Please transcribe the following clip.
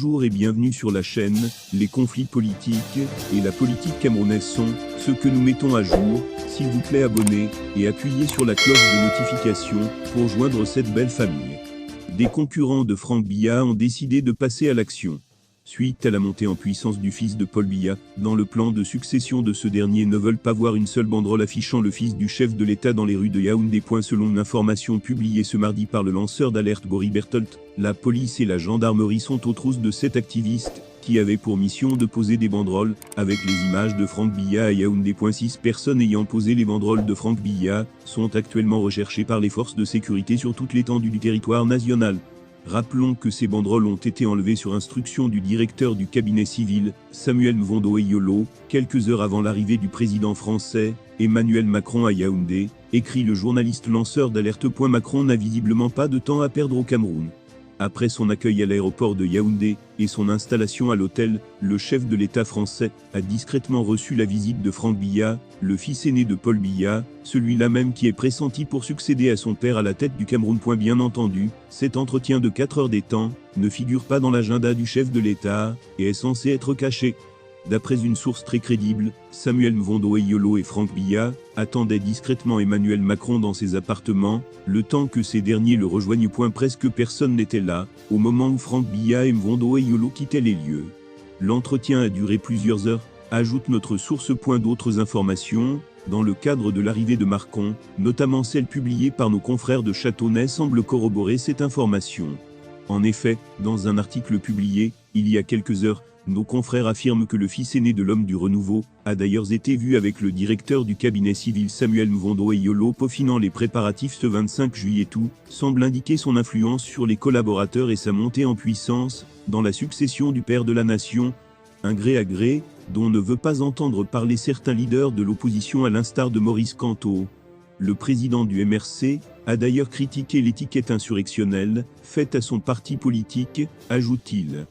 Bonjour et bienvenue sur la chaîne. Les conflits politiques et la politique camerounaise sont ce que nous mettons à jour. S'il vous plaît, abonnez et appuyez sur la cloche de notification pour joindre cette belle famille. Des concurrents de Franck Biya ont décidé de passer à l'action. Suite à la montée en puissance du fils de Paul Biya, dans le plan de succession de ce dernier ne veulent pas voir une seule banderole affichant le fils du chef de l'État dans les rues de Yaoundé. Selon une information publiée ce mardi par le lanceur d'alerte Bory Bertolt, la police et la gendarmerie sont aux trousses de 7 activistes qui avaient pour mission de poser des banderoles avec les images de Franck Biya à Yaoundé. 6 personnes ayant posé les banderoles de Franck Biya sont actuellement recherchées par les forces de sécurité sur toute l'étendue du territoire national. Rappelons que ces banderoles ont été enlevées sur instruction du directeur du cabinet civil, Samuel Mvondo Eyolo, quelques heures avant l'arrivée du président français, Emmanuel Macron à Yaoundé, écrit le journaliste lanceur d'alerte. Macron n'a visiblement pas de temps à perdre au Cameroun. Après son accueil à l'aéroport de Yaoundé et son installation à l'hôtel, le chef de l'État français a discrètement reçu la visite de Franck Biya, le fils aîné de Paul Biya, celui-là même qui est pressenti pour succéder à son père à la tête du Cameroun. Bien entendu, cet entretien de 4 heures des temps ne figure pas dans l'agenda du chef de l'État et est censé être caché. D'après une source très crédible, Samuel Mvondo Eyolo et Franck Biya attendaient discrètement Emmanuel Macron dans ses appartements, le temps que ces derniers le rejoignent. Presque personne n'était là, au moment où Franck Biya et Mvondo Eyolo quittaient les lieux. L'entretien a duré plusieurs heures, ajoute notre source. D'autres informations, dans le cadre de l'arrivée de Macron, notamment celle publiée par nos confrères de Châteauneuf, semblent corroborer cette information. En effet, dans un article publié, il y a quelques heures, nos confrères affirment que le fils aîné de l'homme du renouveau a d'ailleurs été vu avec le directeur du cabinet civil Samuel Mvondo Eyolo peaufinant les préparatifs ce 25 juillet. Tout semble indiquer son influence sur les collaborateurs et sa montée en puissance dans la succession du père de la nation, un gré à gré dont ne veut pas entendre parler certains leaders de l'opposition à l'instar de Maurice Kamto. Le président du MRC a d'ailleurs critiqué l'étiquette insurrectionnelle faite à son parti politique, ajoute-t-il.